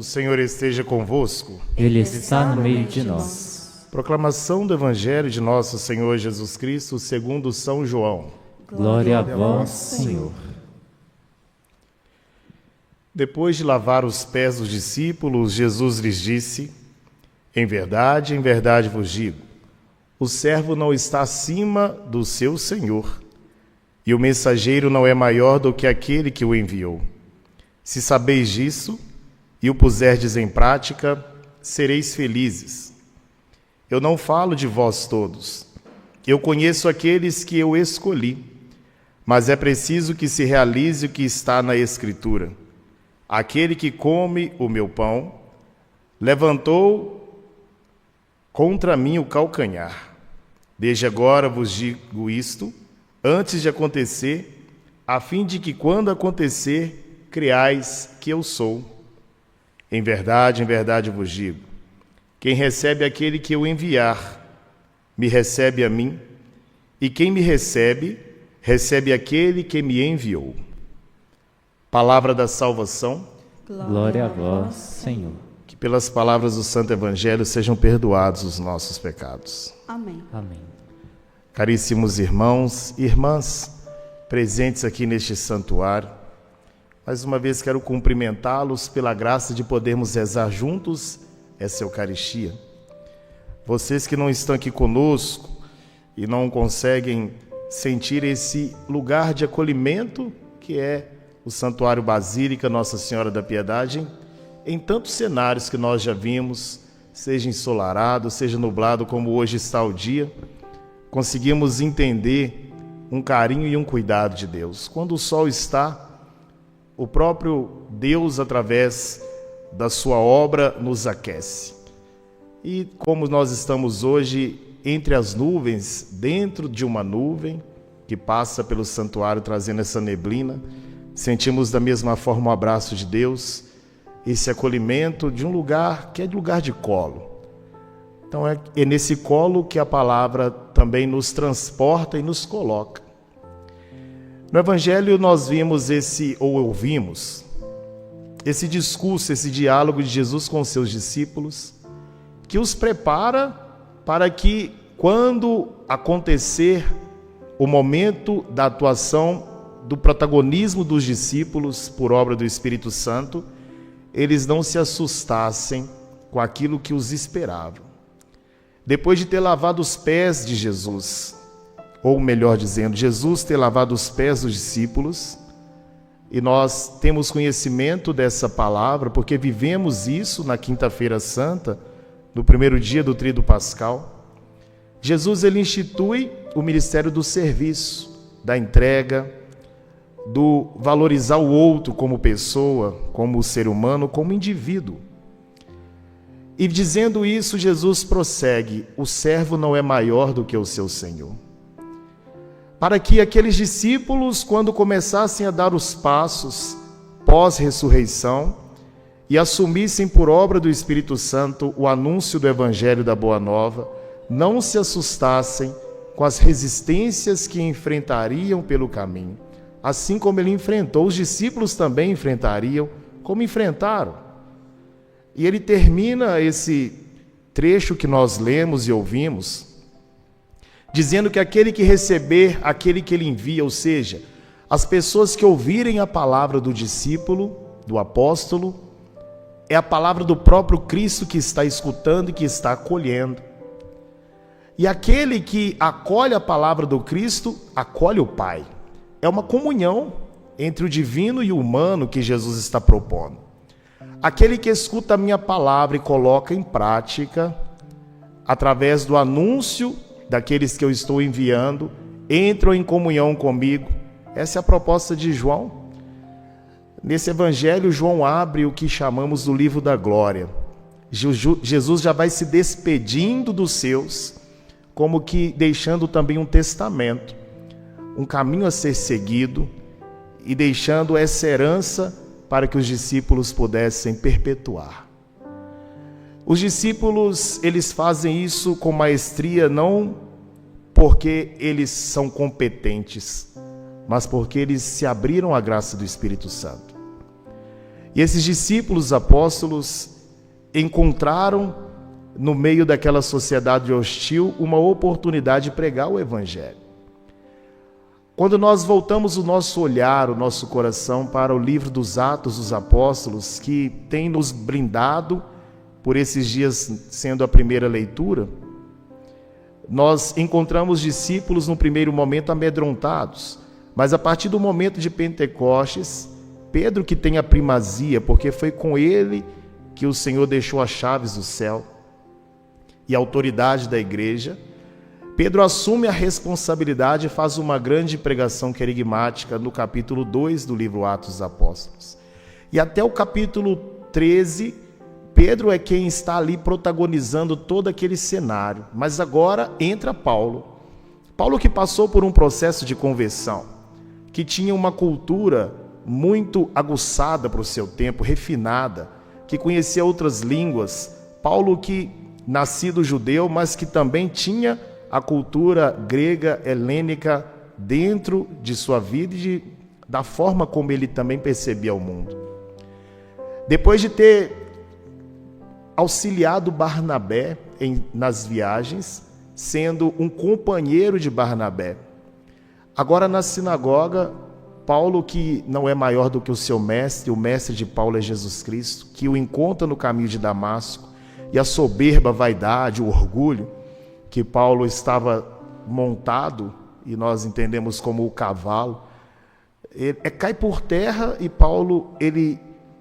O Senhor esteja convosco. Ele está no meio de nós. Proclamação do Evangelho de nosso Senhor Jesus Cristo segundo São João. Glória a vós, Senhor. Depois de lavar os pés dos discípulos, Jesus lhes disse: em verdade vos digo, o servo não está acima do seu senhor, e o mensageiro não é maior do que aquele que o enviou. Se sabeis disso e o puserdes em prática, sereis felizes. Eu não falo de vós todos. Eu conheço aqueles que eu escolhi, mas é preciso que se realize o que está na Escritura. Aquele que come o meu pão levantou contra mim o calcanhar. Desde agora vos digo isto, antes de acontecer, a fim de que, quando acontecer, creais que eu sou. Em verdade vos digo, quem recebe aquele que eu enviar, me recebe a mim, e quem me recebe, recebe aquele que me enviou. Palavra da salvação. Glória a vós, Senhor. Que pelas palavras do Santo Evangelho sejam perdoados os nossos pecados. Amém. Amém. Caríssimos irmãos e irmãs, presentes aqui neste santuário, mais uma vez quero cumprimentá-los pela graça de podermos rezar juntos essa Eucaristia. Vocês que não estão aqui conosco e não conseguem sentir esse lugar de acolhimento que é o Santuário Basílica Nossa Senhora da Piedade, em tantos cenários que nós já vimos, seja ensolarado, seja nublado, como hoje está o dia, conseguimos entender um carinho e um cuidado de Deus. Quando o sol está, o próprio Deus, através da sua obra, nos aquece. E como nós estamos hoje entre as nuvens, dentro de uma nuvem que passa pelo santuário trazendo essa neblina, sentimos da mesma forma o abraço de Deus, esse acolhimento de um lugar que é de lugar de colo. Então é nesse colo que a palavra também nos transporta e nos coloca. No Evangelho nós ouvimos esse discurso, esse diálogo de Jesus com os seus discípulos, que os prepara para que, quando acontecer o momento da atuação do protagonismo dos discípulos por obra do Espírito Santo, eles não se assustassem com aquilo que os esperava. Depois de ter lavado os pés de Jesus, ou melhor dizendo, Jesus ter lavado os pés dos discípulos, e nós temos conhecimento dessa palavra, porque vivemos isso na Quinta-feira Santa, no primeiro dia do Tríduo Pascal. Jesus, ele institui o ministério do serviço, da entrega, do valorizar o outro como pessoa, como ser humano, como indivíduo. E dizendo isso, Jesus prossegue: o servo não é maior do que o seu Senhor. Para que aqueles discípulos, quando começassem a dar os passos pós-ressurreição e assumissem por obra do Espírito Santo o anúncio do Evangelho da Boa Nova, não se assustassem com as resistências que enfrentariam pelo caminho. Assim como ele enfrentou, os discípulos também enfrentariam, como enfrentaram. E ele termina esse trecho que nós lemos e ouvimos, dizendo que aquele que receber, aquele que ele envia, ou seja, as pessoas que ouvirem a palavra do discípulo, do apóstolo, é a palavra do próprio Cristo que está escutando e que está acolhendo. E aquele que acolhe a palavra do Cristo, acolhe o Pai. É uma comunhão entre o divino e o humano que Jesus está propondo. Aquele que escuta a minha palavra e coloca em prática, através do anúncio daqueles que eu estou enviando, entram em comunhão comigo. Essa é a proposta de João. Nesse evangelho, João abre o que chamamos do livro da glória. Jesus já vai se despedindo dos seus, como que deixando também um testamento, um caminho a ser seguido, e deixando essa herança para que os discípulos pudessem perpetuar. Os discípulos, eles fazem isso com maestria, não porque eles são competentes, mas porque eles se abriram à graça do Espírito Santo. E esses discípulos apóstolos encontraram, no meio daquela sociedade hostil, uma oportunidade de pregar o Evangelho. Quando nós voltamos o nosso olhar, o nosso coração para o livro dos Atos dos Apóstolos, que tem nos brindado por esses dias sendo a primeira leitura, nós encontramos discípulos no primeiro momento amedrontados, mas a partir do momento de Pentecostes, Pedro, que tem a primazia, porque foi com ele que o Senhor deixou as chaves do céu e a autoridade da igreja, Pedro assume a responsabilidade e faz uma grande pregação querigmática no capítulo 2 do livro Atos dos Apóstolos. E até o capítulo 13, Pedro é quem está ali protagonizando todo aquele cenário. Mas agora entra Paulo. Paulo que passou por um processo de conversão, que tinha uma cultura muito aguçada para o seu tempo, refinada, que conhecia outras línguas. Paulo que, nascido judeu, mas que também tinha a cultura grega, helênica, dentro de sua vida e da forma como ele também percebia o mundo. Depois de ter auxiliado Barnabé nas viagens, sendo um companheiro de Barnabé, agora na sinagoga, Paulo, que não é maior do que o seu mestre, o mestre de Paulo é Jesus Cristo, que o encontra no caminho de Damasco, e a soberba, a vaidade, o orgulho, que Paulo estava montado, e nós entendemos como o cavalo, cai por terra, e Paulo,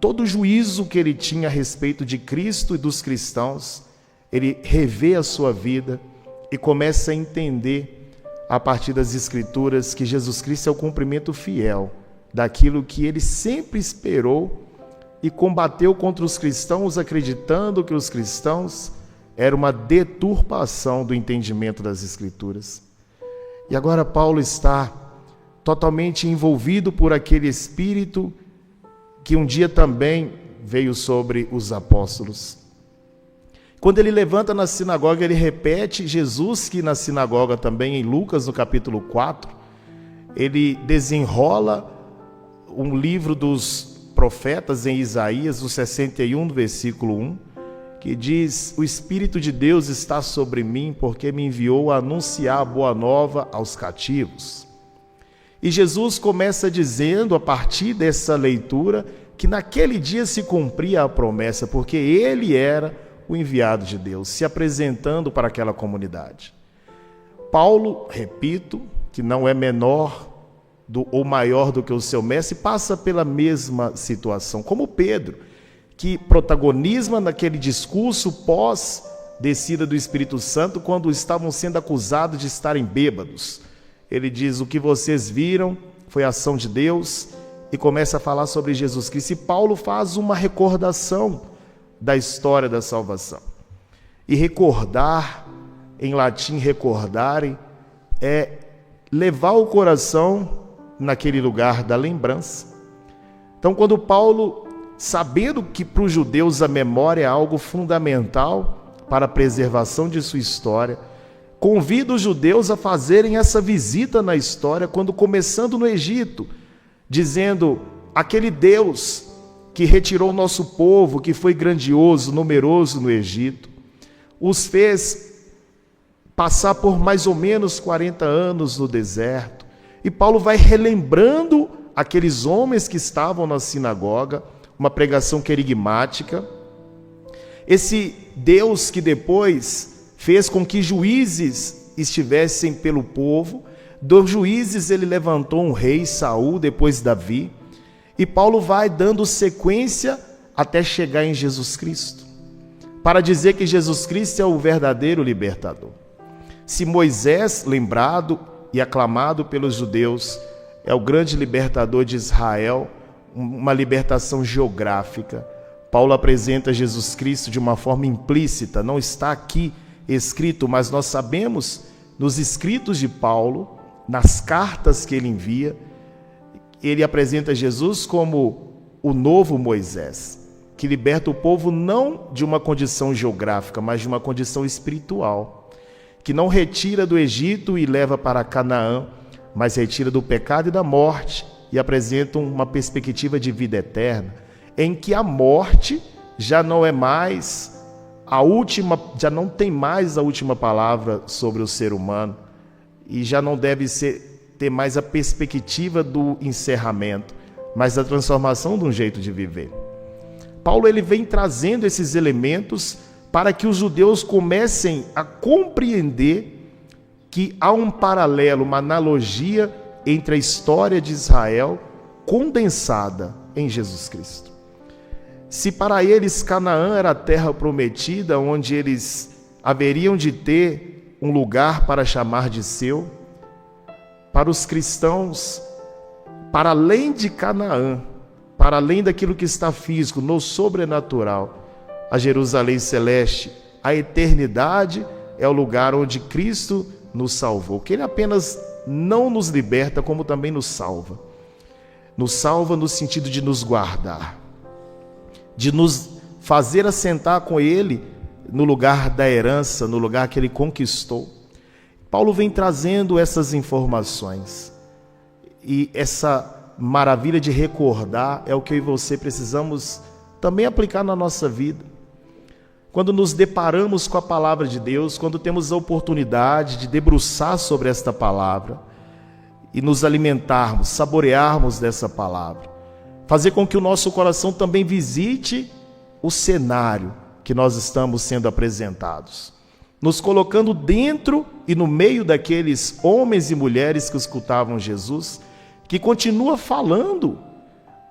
todo o juízo que ele tinha a respeito de Cristo e dos cristãos, ele revê a sua vida e começa a entender, a partir das Escrituras, que Jesus Cristo é o cumprimento fiel daquilo que ele sempre esperou e combateu contra os cristãos, acreditando que os cristãos era uma deturpação do entendimento das Escrituras. E agora Paulo está totalmente envolvido por aquele espírito que um dia também veio sobre os apóstolos. Quando ele levanta na sinagoga, ele repete Jesus, que na sinagoga também, em Lucas, no capítulo 4, ele desenrola um livro dos profetas em Isaías, no 61, no versículo 1, que diz: o Espírito de Deus está sobre mim, porque me enviou a anunciar a boa nova aos cativos. E Jesus começa dizendo, a partir dessa leitura, que naquele dia se cumpria a promessa, porque ele era o enviado de Deus, se apresentando para aquela comunidade. Paulo, repito, que não é menor ou maior do que o seu mestre, passa pela mesma situação, como Pedro, que protagoniza naquele discurso pós-descida do Espírito Santo, quando estavam sendo acusados de estarem bêbados. Ele diz: o que vocês viram foi a ação de Deus, e começa a falar sobre Jesus Cristo. E Paulo faz uma recordação da história da salvação. E recordar, em latim recordare, é levar o coração naquele lugar da lembrança. Então, quando Paulo, sabendo que para os judeus a memória é algo fundamental para a preservação de sua história, convida os judeus a fazerem essa visita na história, quando começando no Egito, dizendo: aquele Deus que retirou o nosso povo, que foi grandioso, numeroso no Egito, os fez passar por mais ou menos 40 anos no deserto. E Paulo vai relembrando aqueles homens que estavam na sinagoga, uma pregação querigmática. Esse Deus que depois fez com que juízes estivessem pelo povo, dos juízes ele levantou um rei, Saul, depois Davi. E Paulo vai dando sequência até chegar em Jesus Cristo, para dizer que Jesus Cristo é o verdadeiro libertador. Se Moisés, lembrado e aclamado pelos judeus, é o grande libertador de Israel, uma libertação geográfica, Paulo apresenta Jesus Cristo de uma forma implícita, não está aqui escrito, mas nós sabemos nos escritos de Paulo, nas cartas que ele envia, ele apresenta Jesus como o novo Moisés, que liberta o povo não de uma condição geográfica, mas de uma condição espiritual, que não retira do Egito e leva para Canaã, mas retira do pecado e da morte e apresenta uma perspectiva de vida eterna. em que a morte já não é mais já não tem mais a última palavra sobre o ser humano e já não deve ter mais a perspectiva do encerramento, mas da transformação de um jeito de viver. Paulo ele vem trazendo esses elementos para que os judeus comecem a compreender que há um paralelo, uma analogia entre a história de Israel condensada em Jesus Cristo. Se para eles Canaã era a terra prometida, onde eles haveriam de ter um lugar para chamar de seu, para os cristãos, para além de Canaã, para além daquilo que está físico, no sobrenatural, a Jerusalém celeste, a eternidade é o lugar onde Cristo nos salvou, que Ele apenas não nos liberta, como também nos salva. Nos salva no sentido de nos guardar, de nos fazer assentar com Ele no lugar da herança, no lugar que Ele conquistou. Paulo vem trazendo essas informações, e essa maravilha de recordar é o que eu e você precisamos também aplicar na nossa vida. Quando nos deparamos com a palavra de Deus, quando temos a oportunidade de debruçar sobre esta palavra e nos alimentarmos, saborearmos dessa palavra, fazer com que o nosso coração também visite o cenário que nós estamos sendo apresentados, nos colocando dentro e no meio daqueles homens e mulheres que escutavam Jesus, que continua falando.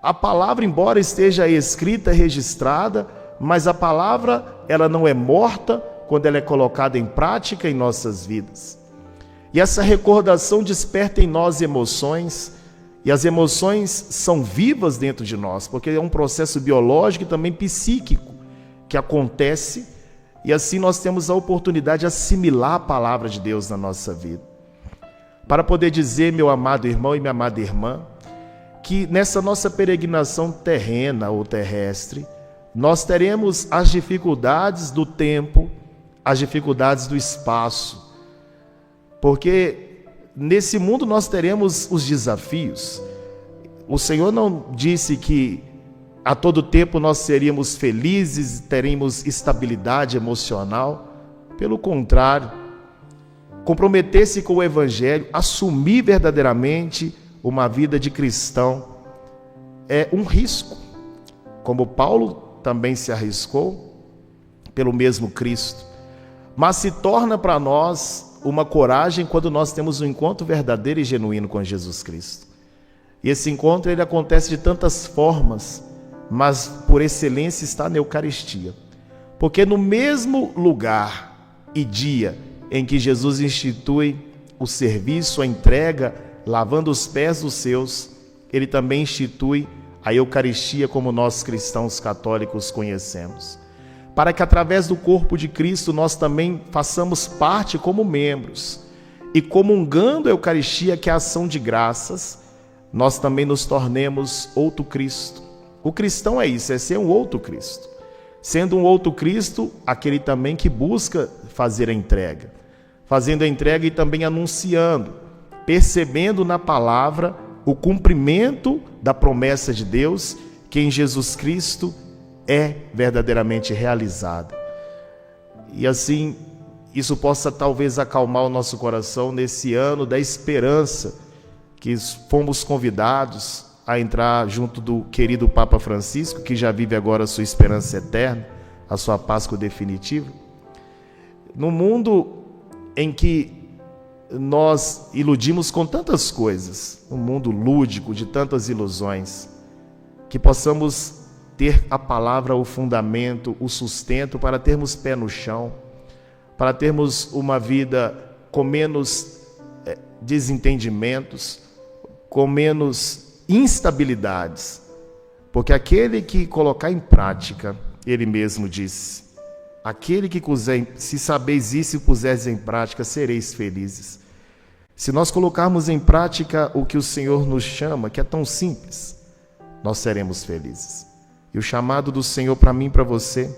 A palavra, embora esteja escrita, registrada, mas a palavra, ela não é morta quando ela é colocada em prática em nossas vidas. E essa recordação desperta em nós emoções, e as emoções são vivas dentro de nós, porque é um processo biológico e também psíquico que acontece, e assim nós temos a oportunidade de assimilar a palavra de Deus na nossa vida. Para poder dizer, meu amado irmão e minha amada irmã, que nessa nossa peregrinação terrena ou terrestre, nós teremos as dificuldades do tempo, as dificuldades do espaço, porque nesse mundo nós teremos os desafios. O Senhor não disse que a todo tempo nós seríamos felizes, teremos estabilidade emocional. Pelo contrário, comprometer-se com o Evangelho, assumir verdadeiramente uma vida de cristão é um risco, como Paulo também se arriscou pelo mesmo Cristo, mas se torna para nós uma coragem quando nós temos um encontro verdadeiro e genuíno com Jesus Cristo. E esse encontro ele acontece de tantas formas, mas por excelência está na Eucaristia. Porque no mesmo lugar e dia em que Jesus institui o serviço, a entrega, lavando os pés dos seus, ele também institui a Eucaristia como nós cristãos católicos conhecemos. Para que através do corpo de Cristo nós também façamos parte como membros. E comungando a Eucaristia, que é a ação de graças, nós também nos tornemos outro Cristo. O cristão é isso, é ser um outro Cristo. Sendo um outro Cristo, aquele também que busca fazer a entrega. Fazendo a entrega e também anunciando, percebendo na palavra o cumprimento da promessa de Deus, que em Jesus Cristo é verdadeiramente realizada. E assim, isso possa talvez acalmar o nosso coração nesse ano da esperança, que fomos convidados a entrar junto do querido Papa Francisco, que já vive agora a sua esperança eterna, a sua Páscoa definitiva. No mundo em que nós iludimos com tantas coisas, um mundo lúdico de tantas ilusões, que possamos ter a palavra, o fundamento, o sustento para termos pé no chão, para termos uma vida com menos desentendimentos, com menos instabilidades, porque aquele que colocar em prática, ele mesmo disse, aquele que se sabeis isso e puseres em prática, sereis felizes. Se nós colocarmos em prática o que o Senhor nos chama, que é tão simples, nós seremos felizes. E o chamado do Senhor para mim e para você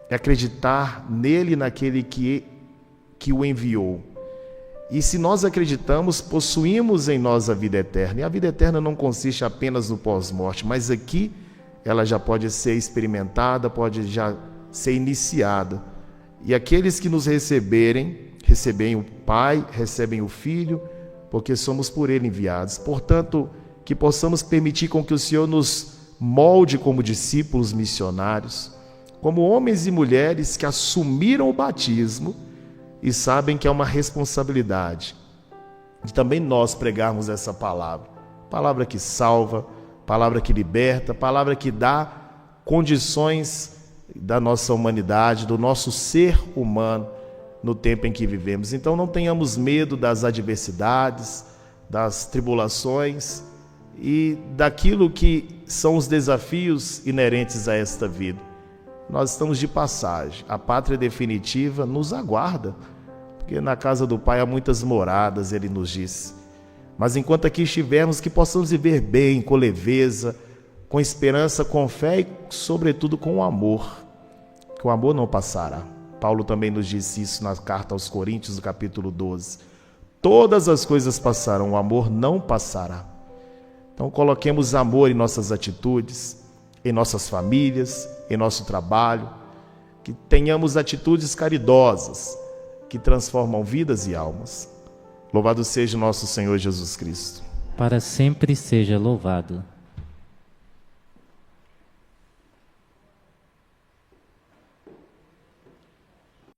é acreditar nele, naquele que o enviou. E se nós acreditamos, possuímos em nós a vida eterna. E a vida eterna não consiste apenas no pós-morte, mas aqui ela já pode ser experimentada, pode já ser iniciada. E aqueles que nos receberem, recebem o Pai, recebem o Filho, porque somos por Ele enviados. Portanto, que possamos permitir com que o Senhor nos molde como discípulos missionários, como homens e mulheres que assumiram o batismo e sabem que é uma responsabilidade de também nós pregarmos essa palavra. Palavra que salva, palavra que liberta, palavra que dá condições da nossa humanidade, do nosso ser humano no tempo em que vivemos. Então não tenhamos medo das adversidades, das tribulações e daquilo que são os desafios inerentes a esta vida. Nós estamos de passagem, a pátria definitiva nos aguarda, porque na casa do Pai há muitas moradas, Ele nos diz. Mas enquanto aqui estivermos, que possamos viver bem, com leveza, com esperança, com fé e, sobretudo, com amor, que o amor não passará. Paulo também nos disse isso na carta aos Coríntios, no capítulo 12. Todas as coisas passarão, o amor não passará. Então coloquemos amor em nossas atitudes, em nossas famílias, em nosso trabalho, que tenhamos atitudes caridosas, que transformam vidas e almas. Louvado seja o nosso Senhor Jesus Cristo. Para sempre seja louvado.